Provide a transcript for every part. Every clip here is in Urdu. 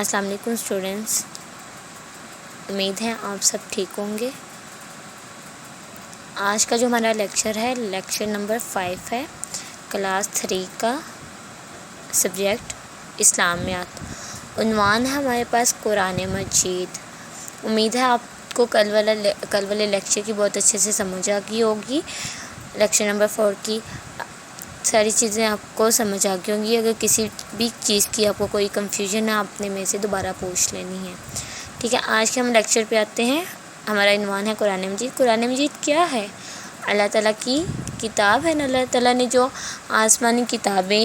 السلام علیکم اسٹوڈنٹس، امید ہے آپ سب ٹھیک ہوں گے۔ آج کا جو ہمارا لیکچر ہے لیکچر نمبر 5 ہے، کلاس 3 کا سبجیکٹ اسلامیات۔ عنوان ہے ہمارے پاس قرآن مجید۔ امید ہے آپ کو کل والے لیکچر کی بہت اچھے سے سمجھ آ گئی ہوگی۔ لیکچر نمبر 4 کی ساری چیزیں آپ کو سمجھ آ گئی ہوں گی۔ اگر کسی بھی چیز کی آپ کو کوئی کنفیوژن ہے، آپ نے میرے سے دوبارہ پوچھ لینی ہے، ٹھیک ہے۔ آج کے ہم لیکچر پہ آتے ہیں۔ ہمارا عنوان ہے قرآن مجید۔ قرآن مجید کیا ہے؟ اللہ تعالیٰ کی کتاب ہے نا۔ اللہ تعالیٰ نے جو آسمانی کتابیں،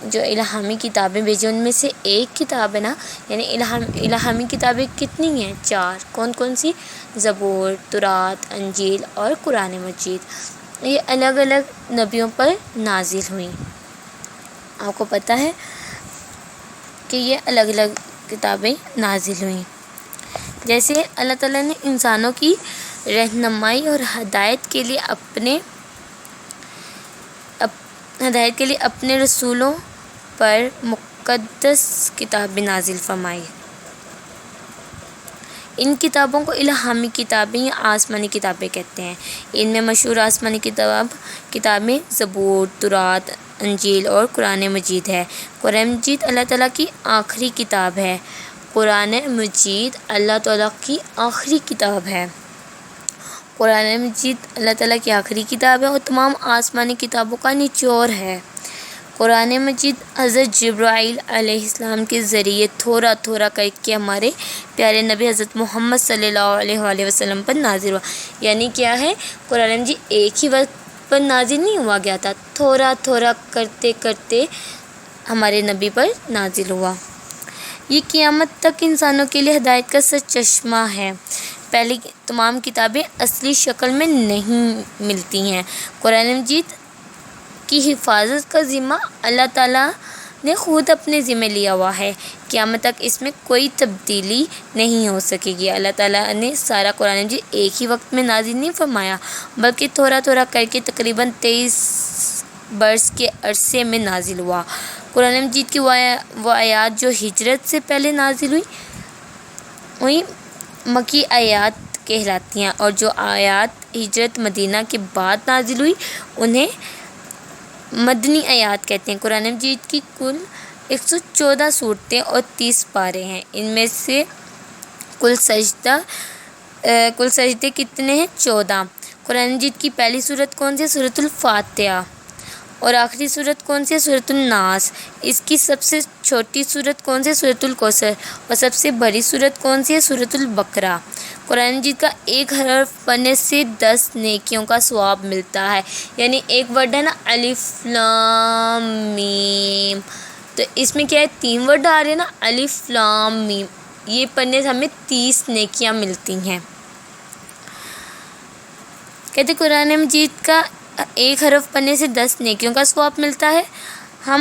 جو الہامی کتابیں بھیجی، ان میں سے ایک کتاب ہے نا، یعنی الہامی کتابیں کتنی ہیں؟ 4۔ کون کون سی؟ زبور، تورات، انجیل اور قرآن مجید۔ یہ الگ الگ نبیوں پر نازل ہوئیں۔ آپ کو پتہ ہے کہ یہ الگ الگ کتابیں نازل ہوئیں۔ جیسے اللہ تعالیٰ نے انسانوں کی رہنمائی اور ہدایت کے لیے اپنے رسولوں پر مقدس کتابیں نازل فرمائی۔ ان کتابوں کو الہامی کتابیں یا آسمانی کتابیں کہتے ہیں۔ ان میں مشہور آسمانی کتابیں زبور، تورات، انجیل اور قرآن مجید ہے۔ قرآن مجید اللہ تعالیٰ کی آخری کتاب ہے۔ قرآن مجید اللہ تعالیٰ کی آخری کتاب ہے۔ قرآن مجید اللہ تعالیٰ کی آخری کتاب ہے اور تمام آسمانی کتابوں کا نچوڑ ہے۔ قرآن مجید حضرت جبرائیل علیہ السلام کے ذریعے تھوڑا تھوڑا کر کے ہمارے پیارے نبی حضرت محمد صلی اللہ علیہ وآلہ وسلم پر نازل ہوا۔ یعنی کیا ہے؟ قرآن مجید ایک ہی وقت پر نازل نہیں ہوا گیا تھا، تھوڑا تھوڑا کرتے کرتے ہمارے نبی پر نازل ہوا۔ یہ قیامت تک انسانوں کے لیے ہدایت کا سرچشمہ ہے۔ پہلی تمام کتابیں اصلی شکل میں نہیں ملتی ہیں۔ قرآن مجید کی حفاظت کا ذمہ اللہ تعالیٰ نے خود اپنے ذمہ لیا ہوا ہے۔ قیامت تک اس میں کوئی تبدیلی نہیں ہو سکے گی۔ اللہ تعالیٰ نے سارا قرآن مجید ایک ہی وقت میں نازل نہیں فرمایا، بلکہ تھوڑا تھوڑا کر کے تقریباً 23 برس کے عرصے میں نازل ہوا۔ قرآن مجید کی وہ آیات جو ہجرت سے پہلے نازل ہوئی مکی آیات کہلاتی ہیں، اور جو آیات ہجرت مدینہ کے بعد نازل ہوئی انہیں مدنی آیات کہتے ہیں۔ قرآن مجید کی کل 114 صورتیں اور 30 پارے ہیں۔ ان میں سے کل سجدے کتنے ہیں؟ 14۔ قرآن مجید کی پہلی سورت کون سی؟ سورۃ الفاتحہ۔ اور آخری سورت کون سی ہے؟ سورۃ الناس۔ اس کی سب سے چھوٹی سورت کون سی ہے؟ سورۃ الکوثر۔ اور سب سے بڑی سورت کون سی ہے؟ سورۃ البقرہ۔ قرآن مجید کا ایک حرف پڑھنے سے 10 نیکیوں کا ثواب ملتا ہے۔ یعنی ایک ورڈ ہے نا، الف لام میم، تو اس میں کیا ہے؟ 3 ورڈ آ رہے ہیں نا، الف لام میم، یہ پڑھنے سے ہمیں 30 نیکیاں ملتی ہیں۔ کہتے قرآن مجید کا ایک حرف پڑھنے سے 10 نیکیوں کا ثواب ملتا ہے۔ ہم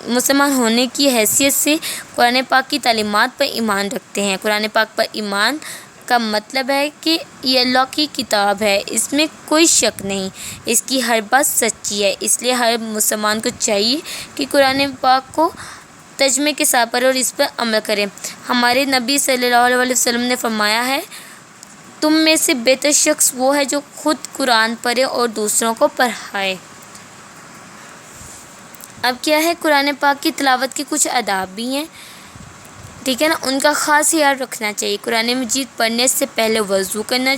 مسلمان ہونے کی حیثیت سے قرآن پاک کی تعلیمات پر ایمان رکھتے ہیں۔ قرآن پاک پر ایمان کا مطلب ہے کہ یہ اللہ کی کتاب ہے، اس میں کوئی شک نہیں، اس کی ہر بات سچی ہے۔ اس لیے ہر مسلمان کو چاہیے کہ قرآن پاک کو ترجمے کے ساتھ پڑھے اور اس پر عمل کرے۔ ہمارے نبی صلی اللہ علیہ وسلم نے فرمایا ہے، تم میں سے بہتر شخص وہ ہے جو خود قرآن پڑھے اور دوسروں کو پڑھائے۔ اب کیا ہے؟ قرآن پاک کی تلاوت کے کچھ آداب بھی ہیں، ٹھیک ہے نا، ان کا خاص خیال رکھنا چاہیے۔ قرآن مجید پڑھنے سے پہلے وضو کرنا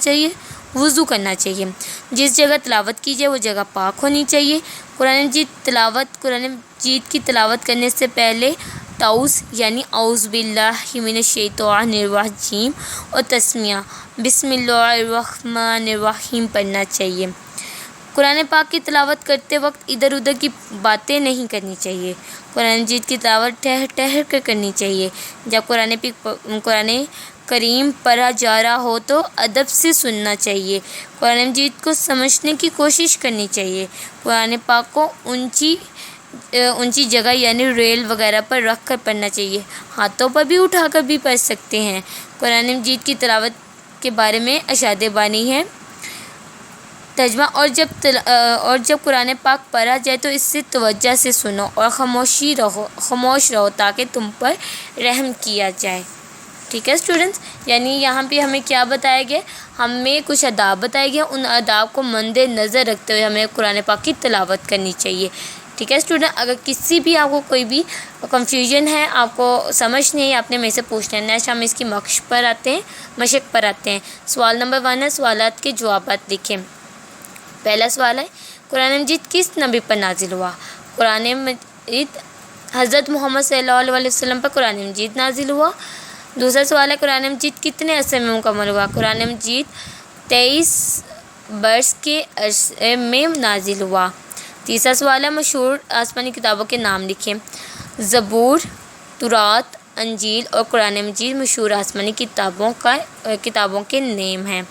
چاہیے۔ جس جگہ تلاوت کی جائے وہ جگہ پاک ہونی چاہیے۔ قرآن مجید کی تلاوت کرنے سے پہلے تعوذ یعنی اعوذ باللہ من الشیطان الرجیم اور تسمیہ بسم اللہ الرحمن الرحیم پڑھنا چاہیے۔ قرآن پاک کی تلاوت کرتے وقت ادھر ادھر کی باتیں نہیں کرنی چاہیے۔ قرآن مجید کی تلاوت ٹھہر کر کرنی چاہیے۔ جب قرآن کریم پڑھا جا رہا ہو تو ادب سے سننا چاہیے۔ قرآن مجید کو سمجھنے کی کوشش کرنی چاہیے۔ قرآن پاک کو اونچی جگہ یعنی ریل وغیرہ پر رکھ کر پڑھنا چاہیے۔ ہاتھوں پر بھی اٹھا کر بھی پڑھ سکتے ہیں۔ قرآن مجید کی تلاوت کے بارے میں ارشاد بانی ہے، ترجمہ اور جب قرآن پاک پڑھا جائے تو اس سے توجہ سے سنو اور خاموش رہو تاکہ تم پر رحم کیا جائے. ٹھیک ہے اسٹوڈنٹس، یعنی یہاں پہ ہمیں کیا بتایا گیا، ہمیں کچھ آداب بتائے گئے، ان آداب کو مد نظر رکھتے ہوئے ہمیں قرآن پاک کی تلاوت کرنی چاہیے. ٹھیک ہے اسٹوڈنٹ، اگر کسی بھی آپ کو کوئی بھی کنفیوژن ہے، آپ کو سمجھ نہیں ہے، آپ نے میرے سے پوچھنا ہے. نیکسٹ ہم اس کی مشق پر آتے ہیں. سوال نمبر 1 ہے، سوالات کے جوابات لکھیں. پہلا سوال ہے، قرآن مجید کس نبی پر نازل ہوا؟ قرآن مجید حضرت محمد صلی اللہ علیہ وسلم پر قرآن مجید نازل ہوا. دوسرا سوال ہے، قرآن مجید کتنے عرصے میں مکمل ہوا؟ قرآن مجید 23 برس کے عرصے میں نازل ہوا. تیسرا سوال ہے، مشہور آسمانی کتابوں کے نام لکھیں. زبور، تورات، انجیل اور قرآن مجید مشہور آسمانی کتابوں کے نیم ہیں.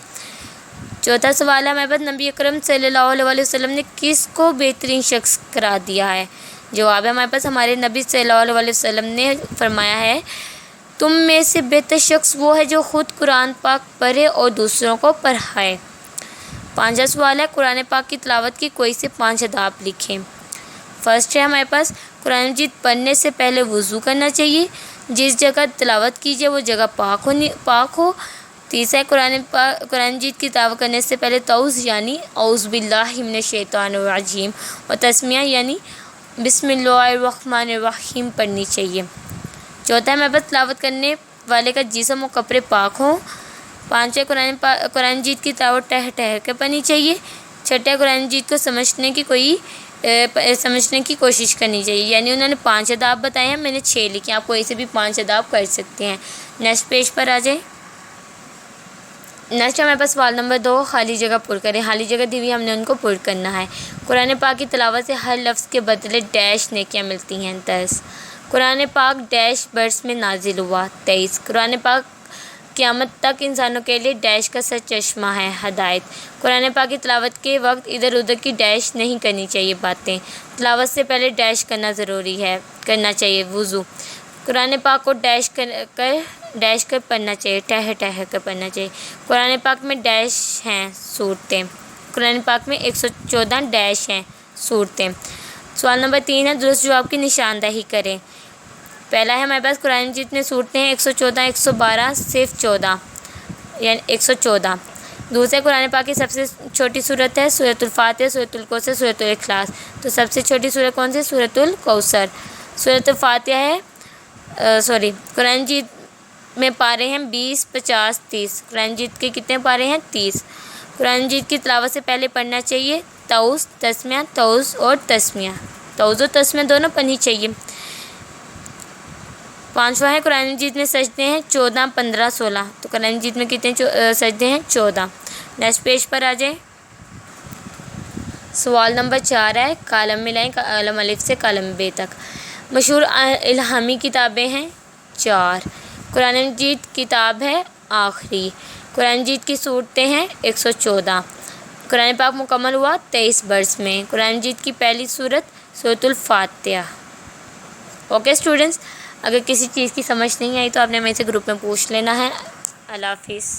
چوتھا سوال ہے ہمارے پاس، نبی اکرم صلی اللہ علیہ وسلم نے کس کو بہترین شخص قرار دیا ہے؟ جواب ہے ہمارے پاس، ہمارے نبی صلی اللہ علیہ وسلم نے فرمایا ہے، تم میں سے بہتر شخص وہ ہے جو خود قرآن پاک پڑھے اور دوسروں کو پڑھائے. پانچواں سوال ہے، قرآن پاک کی تلاوت کی کوئی سے 5 آداب لکھیں. فرسٹ ہے ہمارے پاس، قرآن مجید پڑھنے سے پہلے وضو کرنا چاہیے. جس جگہ تلاوت کیجیے وہ جگہ پاک ہو. تیسرا ہے، قرآن مجید کی تلاوت کرنے سے پہلے تعوذ یعنی اعوذ باللہ من الشیطان الرجیم اور تسمیہ یعنی بسم اللہ الرحمن الرحیم پڑھنی چاہیے. چوتھا ہے ہمارے پاس، تلاوت کرنے والے کا جسم و کپڑے پاک ہوں. پانچواں، قرآن مجید کی تلاوت ٹہر کے پڑھنی چاہیے. چھٹا، قرآن مجید کو سمجھنے کی کوشش کرنی چاہیے. یعنی انہوں نے 5 آداب بتائے ہیں، میں نے 6 لکھے، آپ کوئی سے بھی 5 آداب کر سکتے ہیں. نیکسٹ پیج پر آ جائیں. نیکسٹ ہمارے پاس سوال نمبر 2، خالی جگہ پر کریں. خالی جگہ دی ہوئی ہم نے ان کو پر کرنا ہے. قرآن پاک کی تلاوت سے ہر لفظ کے بدلے ڈیش نیکیاں ملتی ہیں. 10، قرآن پاک ڈیش برس میں نازل ہوا. 23، قرآن پاک قیامت تک انسانوں کے لیے ڈیش کا سرچشمہ ہے. ہدایت، قرآن پاک کی تلاوت کے وقت ادھر ادھر کی ڈیش نہیں کرنی چاہیے. باتیں، تلاوت سے پہلے ڈیش کرنا چاہیے. وضو، قرآن پاک کو ڈیش کر پڑھنا چاہیے، ٹہر کر پڑھنا چاہیے. قرآن پاک میں ڈیش ہیں صورتیں. قرآن پاک میں 114 ڈیش ہیں صورتیں. سوال نمبر 3 ہے، درست جواب کی نشاندہی کریں. پہلا ہے ہمارے پاس، قرآن مجید میں صورتیں ہیں 114، 112، صرف 14 یعنی 114. دوسرے، قرآن پاک کی سب سے چھوٹی صورت ہے سورۃ الفاتحہ، سورۃ الکوثر، سورۃ الاخلاص. تو سب سے چھوٹی صورت کون سی؟ سورۃ الکوثر. سورۃ الفاتحہ ہے قرآن مجید میں پارے ہیں 20، 50، 30. قرآن مجید کے کتنے پارے ہیں؟ 30. قرآن مجید کی تلاوت سے پہلے پڑھنا چاہیے تعوذ، تسمیہ، تعوذ اور تسمیہ دونوں پڑھنی چاہیے. 5واں ہے، قرآن مجید میں سجدے ہیں 14، 15، 16. تو قرآن مجید میں کتنے سجدے ہیں؟ 14. نیکسٹ پیج پر آ جائیں. سوال نمبر 4 ہے، کالم ملائیں کالم الف سے کالم بے تک. مشہور الہامی کتابیں ہیں 4. قرآن مجید کتاب ہے آخری. قرآن مجید کی صورتیں ہیں 114. قرآن پاک مکمل ہوا 23 برس میں. قرآن مجید کی پہلی صورت سورۃ الفاتحہ. اوکے اسٹوڈنٹس، اگر کسی چیز کی سمجھ نہیں آئی تو آپ نے میرے سے گروپ میں پوچھ لینا ہے. اللہ حافظ.